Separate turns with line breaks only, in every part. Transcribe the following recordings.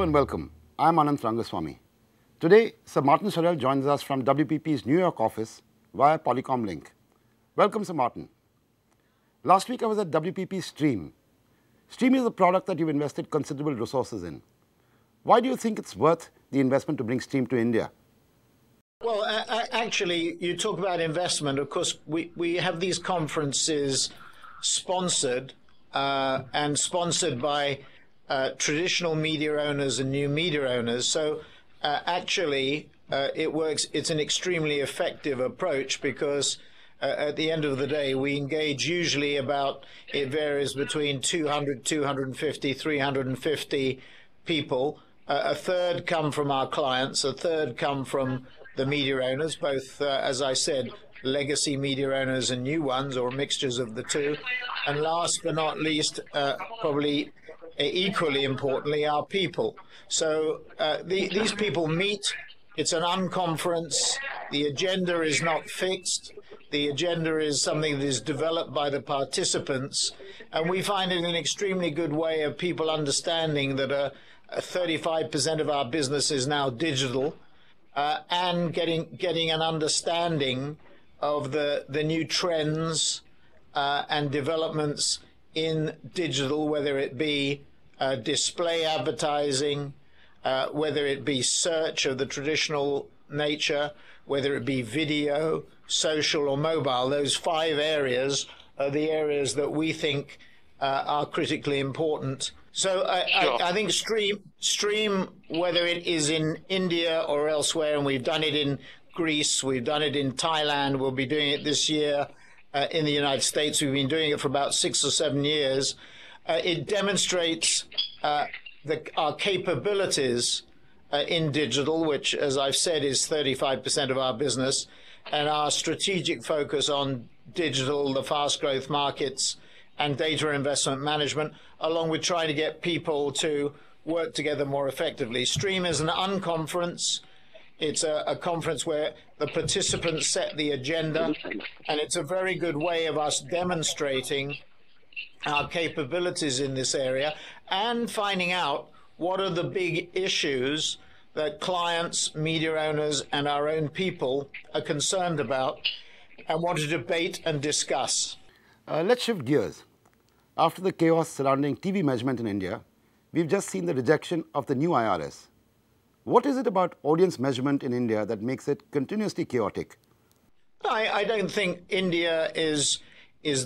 Hello and welcome. I'm Anant Rangaswami. Today, Sir Martin Sorrell joins us from WPP's New York office via Polycom Link. Welcome, Sir Martin. Last week I was at WPP Stream. Stream is a product that you've invested considerable resources in. Why do you think it's worth the investment to bring Stream to India?
Well, actually, you talk about investment. Of course, we have these conferences sponsored and sponsored by traditional media owners and new media owners. So actually, it works. It's an extremely effective approach because at the end of the day, we engage usually about, it varies between 200, 250, 350 people. A third come from our clients, a third come from the media owners, both, as I said, legacy media owners and new ones, or mixtures of the two. And last but not least, probably equally importantly, our people. So these people meet. It's an unconference. The agenda is not fixed. The agenda is something that is developed by the participants. And we find it an extremely good way of people understanding that 35% of our business is now digital, and getting an understanding of the new trends and developments in digital, whether it be display advertising, whether it be search of the traditional nature, whether it be video, social or mobile. Those 5 areas are the areas that we think are critically important. So I think Stream, whether it is in India or elsewhere, and we've done it in Greece, we've done it in Thailand, we'll be doing it this year in the United States. We've been doing it for about 6 or 7 years. It demonstrates our capabilities in digital, which, as I've said, is 35% of our business, and our strategic focus on digital, the fast growth markets, and data investment management, along with trying to get people to work together more effectively. Stream is an unconference. It's a conference where the participants set the agenda, and it's a very good way of us demonstrating our capabilities in this area and finding out what are the big issues that clients, media owners, and our own people are concerned about and want to debate and discuss.
Let's shift gears. After the chaos surrounding TV measurement in India, we've just seen the rejection of the new IRS. What is it about audience measurement in India that makes it continuously chaotic?
I don't think India is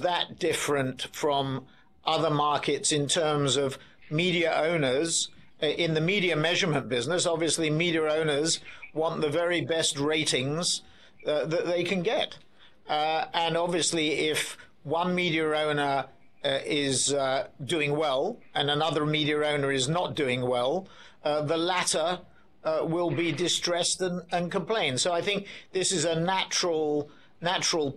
that different from other markets in terms of media owners. In the media measurement business, obviously media owners want the very best ratings that they can get. And obviously if one media owner is doing well and another media owner is not doing well, the latter will be distressed and complain. So I think this is a natural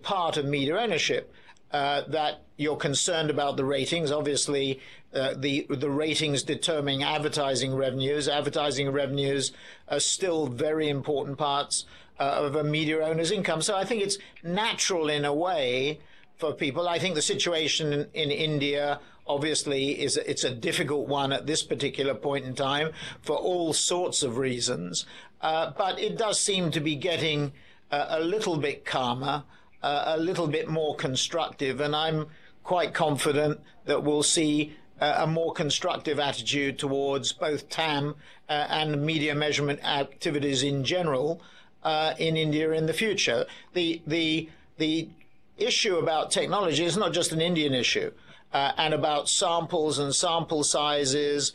part of media ownership, that you're concerned about the ratings. Obviously, the ratings determine advertising revenues. Advertising revenues are still very important parts of a media owner's income. So I think it's natural in a way for people. I think the situation in India obviously it's a difficult one at this particular point in time for all sorts of reasons. But it does seem to be getting a little bit calmer, a little bit more constructive, and I'm quite confident that we'll see a more constructive attitude towards both TAM and media measurement activities in general in India in the future. The issue about technology is not just an Indian issue, and about samples and sample sizes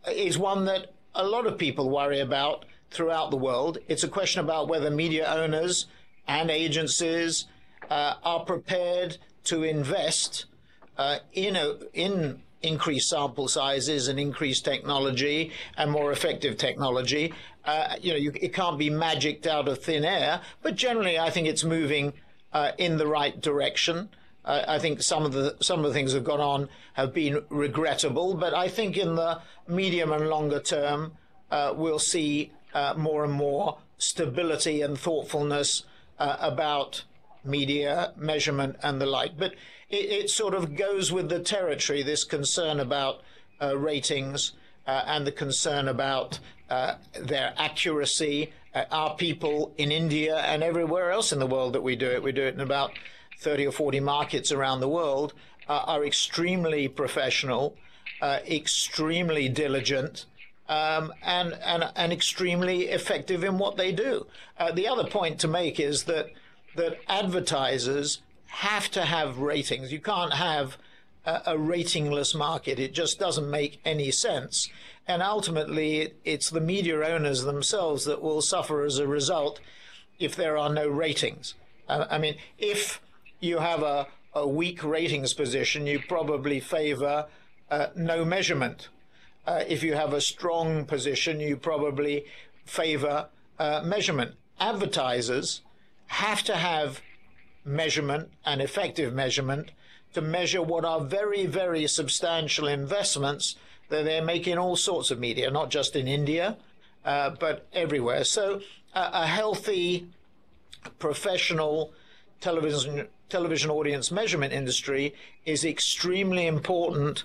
is one that a lot of people worry about throughout the world. It's a question about whether media owners and agencies are prepared to invest in increased sample sizes and increased technology and more effective technology. It can't be magicked out of thin air, but generally I think it's moving in the right direction. I think some of the things that have gone on have been regrettable, but I think in the medium and longer term we'll see more and more stability and thoughtfulness about media measurement and the like. But it sort of goes with the territory, this concern about ratings and the concern about their accuracy. Our people in India and everywhere else in the world that we do it in about 30 or 40 markets around the world, are extremely professional, extremely diligent, and extremely effective in what they do. The other point to make is that advertisers have to have ratings. You can't have a ratingless market. It just doesn't make any sense. And ultimately, it's the media owners themselves that will suffer as a result if there are no ratings. I mean, if you have a weak ratings position, you probably favor no measurement. If you have a strong position, you probably favor measurement. Advertisers have to have measurement and effective measurement to measure what are very, very substantial investments that they're making in all sorts of media, not just in India, but everywhere. So a healthy, professional television audience measurement industry is extremely important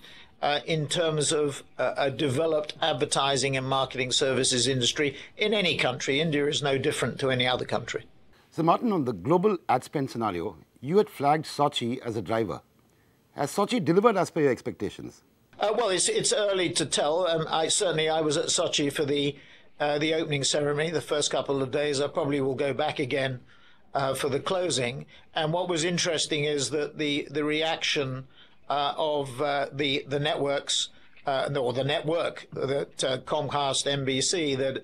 in terms of a developed advertising and marketing services industry in any country. India is no different to any other country.
So, Martin, on the global ad spend scenario, you had flagged Sochi as a driver. Has Sochi delivered as per your expectations?
Well, it's early to tell. I was at Sochi for the opening ceremony, the first couple of days. I probably will go back again for the closing. And what was interesting is that the reaction of the networks, or the network that Comcast NBC that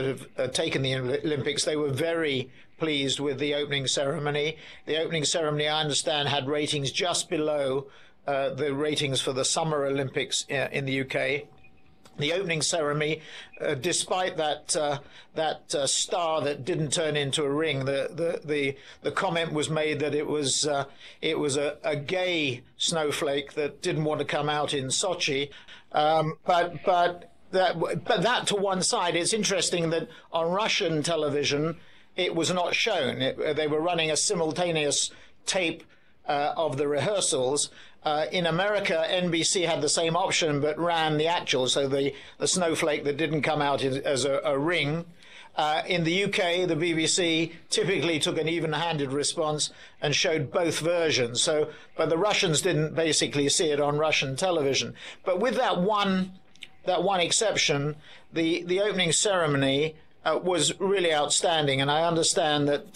have taken the Olympics, they were very pleased with the opening ceremony. The opening ceremony, I understand, had ratings just below the ratings for the Summer Olympics in the UK. The opening ceremony, despite that star that didn't turn into a ring, the comment was made that it was a gay snowflake that didn't want to come out in Sochi. But that to one side, it's interesting that on Russian television it was not shown. They were running a simultaneous tape of the rehearsals. In America, NBC had the same option but ran the actual, so the snowflake that didn't come out as a ring. In the UK, the BBC typically took an even-handed response and showed both versions. But the Russians didn't basically see it on Russian television. But with that one exception, the opening ceremony was really outstanding, and I understand that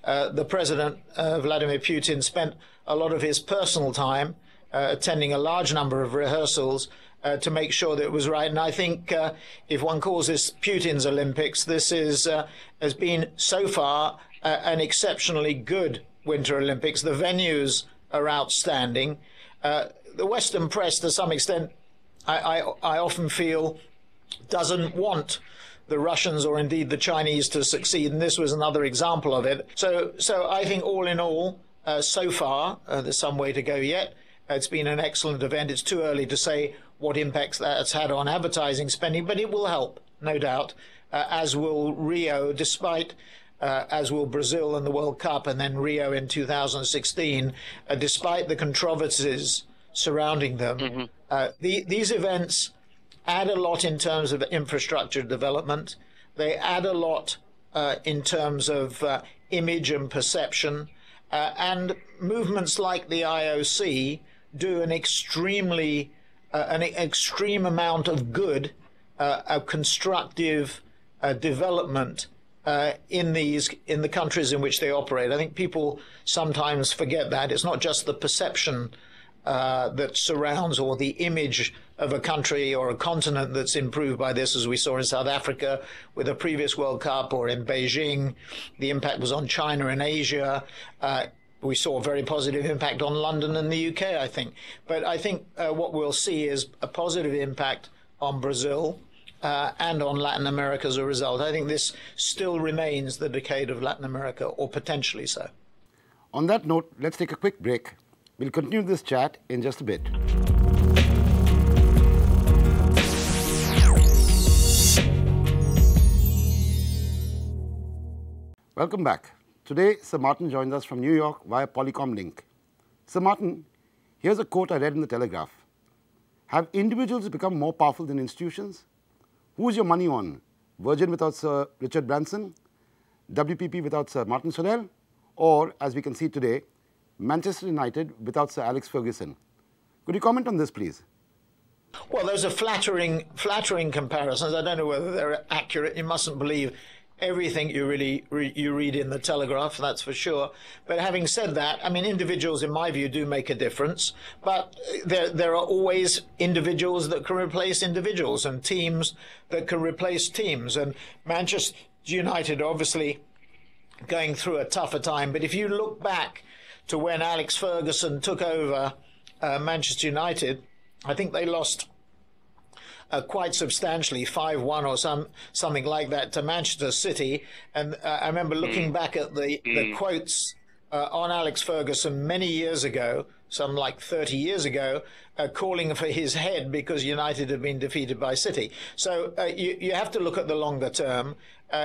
the President, Vladimir Putin, spent a lot of his personal time attending a large number of rehearsals to make sure that it was right. And I think if one calls this Putin's Olympics, this has been so far an exceptionally good Winter Olympics. The venues are outstanding. The Western press, to some extent, I often feel, doesn't want the Russians or indeed the Chinese to succeed, and this was another example of it. So I think all in all, so far, there's some way to go yet. It's been an excellent event. It's too early to say what impacts that's had on advertising spending, but it will help, no doubt, as will Rio, as will Brazil and the World Cup, and then Rio in 2016, despite the controversies surrounding them. These events add a lot in terms of infrastructure development. They add a lot in terms of image and perception. And movements like the IOC do an extreme amount of good, constructive development in the countries in which they operate. I think people sometimes forget that. It's not just the perception that surrounds or the image of a country or a continent that's improved by this, as we saw in South Africa with the previous World Cup, or in Beijing. The impact was on China and Asia. We saw a very positive impact on London and the UK, I think. But I think what we'll see is a positive impact on Brazil and on Latin America as a result. I think this still remains the decade of Latin America, or potentially so.
On that note, let's take a quick break. We'll continue this chat in just a bit. Welcome back. Today, Sir Martin joins us from New York via Polycom Link. Sir Martin, here's a quote I read in the Telegraph. Have individuals become more powerful than institutions? Who is your money on? Virgin without Sir Richard Branson, WPP without Sir Martin Sorrell, or, as we can see today, Manchester United without Sir Alex Ferguson? Could you comment on this, please?
Well, those are flattering comparisons. I don't know whether they're accurate. You mustn't believe everything you read in the Telegraph, that's for sure. But having said that, I mean, individuals, in my view, do make a difference. But there are always individuals that can replace individuals and teams that can replace teams. And Manchester United, obviously, going through a tougher time. But if you look back to when Alex Ferguson took over Manchester United, I think they lost quite substantially, 5-1 or something like that, to Manchester City. And I remember looking back at the quotes on Alex Ferguson many years ago, some like 30 years ago, calling for his head because United had been defeated by City. So you have to look at the longer term.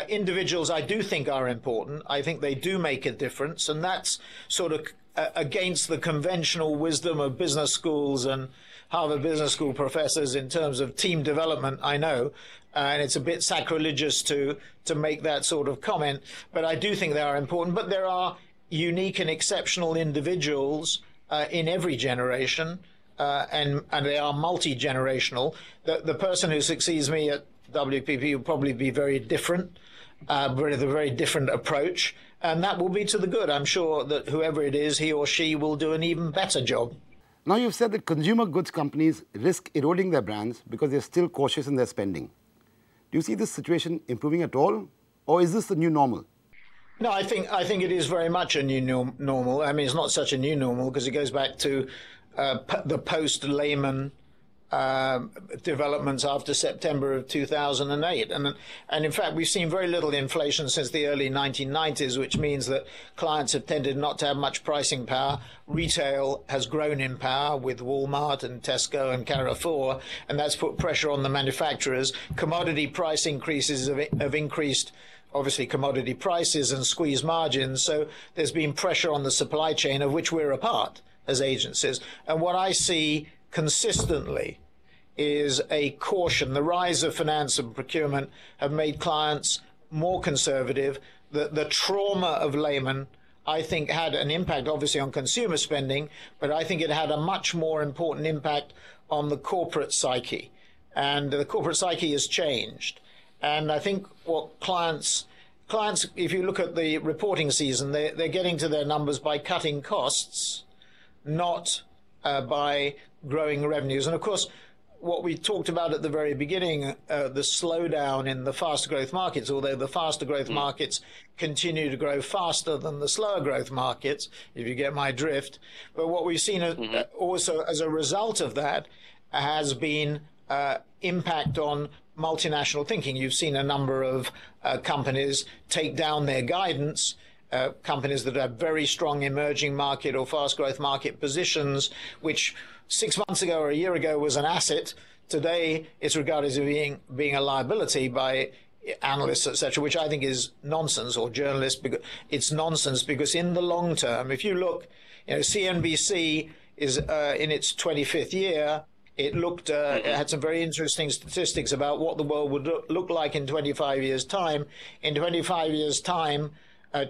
Individuals, I do think, are important. I think they do make a difference, and that's sort of against the conventional wisdom of business schools and Harvard Business School professors in terms of team development, I know, and it's a bit sacrilegious to make that sort of comment, but I do think they are important. But there are unique and exceptional individuals in every generation, and they are multi-generational. The person who succeeds me at WPP will probably be very different, with a very different approach, and that will be to the good. I'm sure that whoever it is, he or she will do an even better job.
Now, you've said that consumer goods companies risk eroding their brands because they're still cautious in their spending. Do you see this situation improving at all, or is this the new normal?
No, I think it is very much a new normal. I mean, it's not such a new normal because it goes back to the post-Lehman developments after September of 2008. And in fact, we've seen very little inflation since the early 1990s, which means that clients have tended not to have much pricing power. Retail has grown in power with Walmart and Tesco and Carrefour, and that's put pressure on the manufacturers. Commodity price increases have increased, obviously, commodity prices and squeezed margins. So there's been pressure on the supply chain, of which we're a part as agencies. And what I see consistently is a caution. The rise of finance and procurement have made clients more conservative. The trauma of Lehman, I think, had an impact, obviously, on consumer spending, but I think it had a much more important impact on the corporate psyche. And the corporate psyche has changed. And I think what clients, if you look at the reporting season, they're getting to their numbers by cutting costs, not by growing revenues. And of course, what we talked about at the very beginning, the slowdown in the faster growth markets, although the faster growth markets continue to grow faster than the slower growth markets, if you get my drift. But what we've seen also as a result of that has been impact on multinational thinking. You've seen a number of companies take down their guidance, companies that have very strong emerging market or fast growth market positions, which 6 months ago or a year ago was an asset. Today, it's regarded as being a liability by analysts, etc., which I think is nonsense, or journalists. Because it's nonsense because in the long term, if you look, CNBC is in its 25th year. It looked, it had some very interesting statistics about what the world would look like in 25 years' time. In 25 years' time,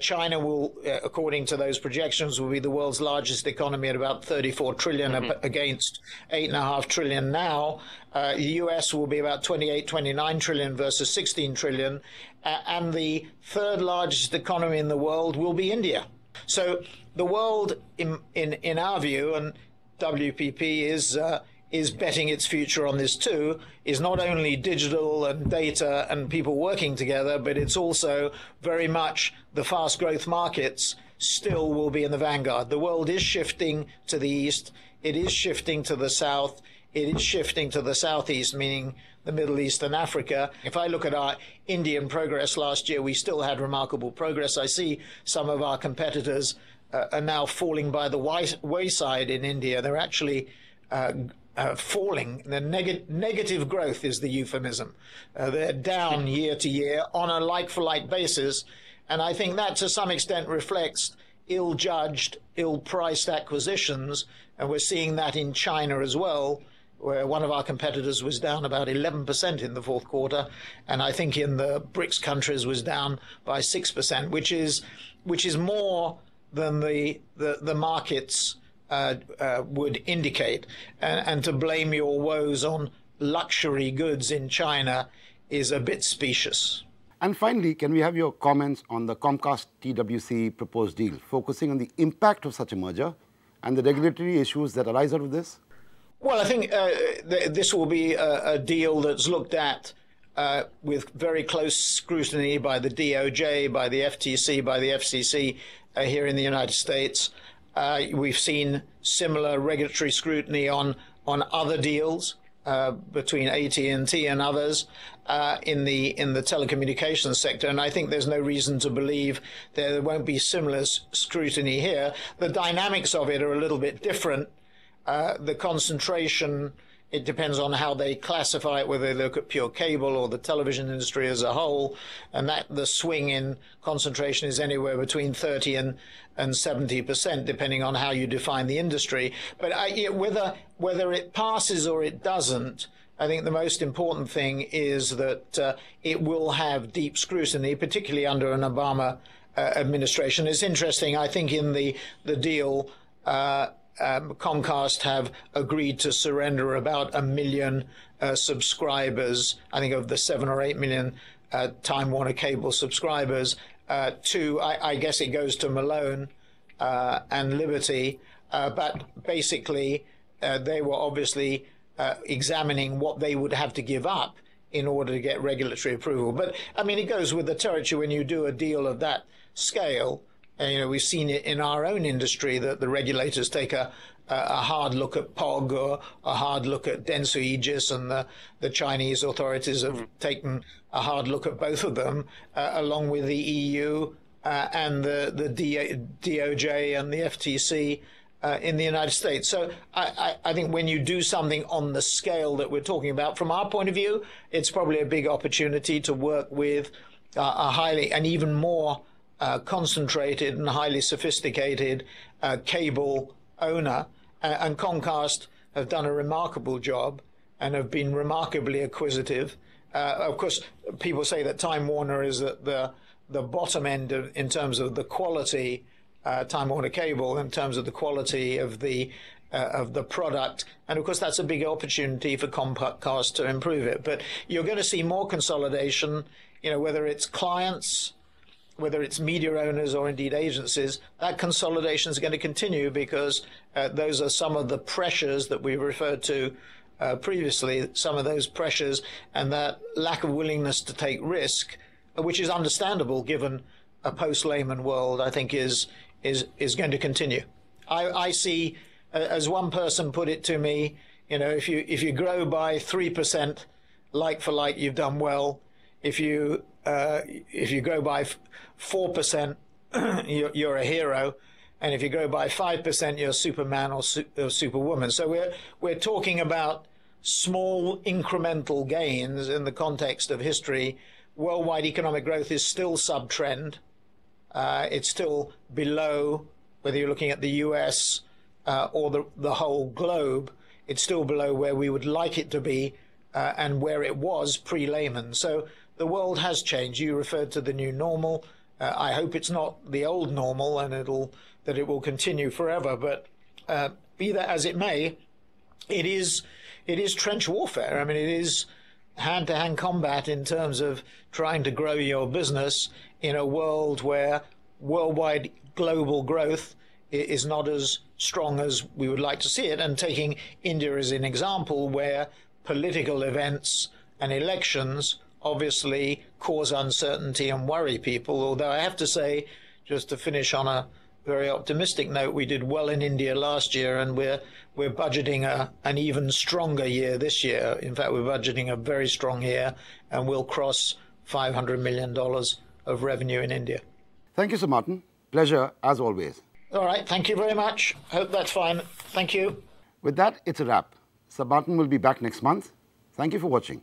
China will, according to those projections, will be the world's largest economy at about 34 trillion against 8.5 trillion now. The US will be about 29 trillion versus 16 trillion. And the third largest economy in the world will be India. So the world, in our view, and WPP is betting its future on this too, is not only digital and data and people working together, but it's also very much the fast growth markets still will be in the vanguard. The world is shifting to the east. It is shifting to the south. It is shifting to the southeast, meaning the Middle East and Africa. If I look at our Indian progress last year, we still had remarkable progress. I see some of our competitors are now falling by the wayside in India. They're actually falling. The negative growth is the euphemism. They're down year to year on a like-for-like basis. And I think that to some extent reflects ill-judged, ill-priced acquisitions. And we're seeing that in China as well. where one of our competitors was down about 11% in the fourth quarter, and I think in the BRICS countries was down by 6%, which is more than the markets would indicate. And to blame your woes on luxury goods in China is a bit specious.
And finally, can we have your comments on the Comcast TWC proposed deal, focusing on the impact of such a merger and the regulatory issues that arise out of this?
Well, I think this will be a deal that's looked at with very close scrutiny by the DOJ, by the FTC, by the FCC here in the United States. We've seen similar regulatory scrutiny on other deals between AT&T and others in the telecommunications sector, and I think there's no reason to believe there won't be similar scrutiny here. The dynamics of it are a little bit different. The concentration, it depends on how they classify it, whether they look at pure cable or the television industry as a whole, and that the swing in concentration is anywhere between 30 and 70%, depending on how you define the industry. But whether it passes or it doesn't, I think the most important thing is that it will have deep scrutiny, particularly under an Obama administration. It's interesting, I think in the deal, Comcast have agreed to surrender about 1 million subscribers, I think of the 7 or 8 million Time Warner Cable subscribers, to, I guess it goes to Malone and Liberty, but basically they were obviously examining what they would have to give up in order to get regulatory approval. But, I mean, it goes with the territory when you do a deal of that scale. And, we've seen it in our own industry that the regulators take a hard look at POG or a hard look at Dentsu Aegis, and the Chinese authorities have taken a hard look at both of them, along with the EU and the DOJ and the FTC in the United States. So I think when you do something on the scale that we're talking about, from our point of view, it's probably a big opportunity to work with a highly and even more concentrated and highly sophisticated cable owner. And Comcast have done a remarkable job and have been remarkably acquisitive. Of course, people say that Time Warner is at the bottom end in terms of the quality, Time Warner Cable, in terms of the quality of the product. And of course, that's a big opportunity for Comcast to improve it. But you're going to see more consolidation, whether it's clients, whether it's media owners or indeed agencies. That consolidation is going to continue because those are some of the pressures that we referred to previously, some of those pressures, and that lack of willingness to take risk, which is understandable given a post-Lehman world, I think is going to continue. I see, as one person put it to me, if you grow by 3% like for like, you've done well. If you grow by 4%, you're a hero, and if you grow by 5%, you're Superman or Superwoman. So we're talking about small incremental gains in the context of history. Worldwide economic growth is still sub-trend. It's still below, whether you're looking at the US or the whole globe, it's still below where we would like it to be and where it was pre-Lehman. So the world has changed. You referred to the new normal. I hope it's not the old normal and that it will continue forever. But be that as it may, it is trench warfare. I mean, it is hand-to-hand combat in terms of trying to grow your business in a world where worldwide global growth is not as strong as we would like to see it. And taking India as an example, where political events and elections obviously cause uncertainty and worry people. Although I have to say, just to finish on a very optimistic note, we did well in India last year, and we're budgeting an even stronger year this year. In fact, we're budgeting a very strong year, and we'll cross $500 million of revenue in India.
Thank you, Sir Martin. Pleasure, as always.
All right. Thank you very much. Hope that's fine. Thank you.
With that, it's a wrap. Sir Martin will be back next month. Thank you for watching.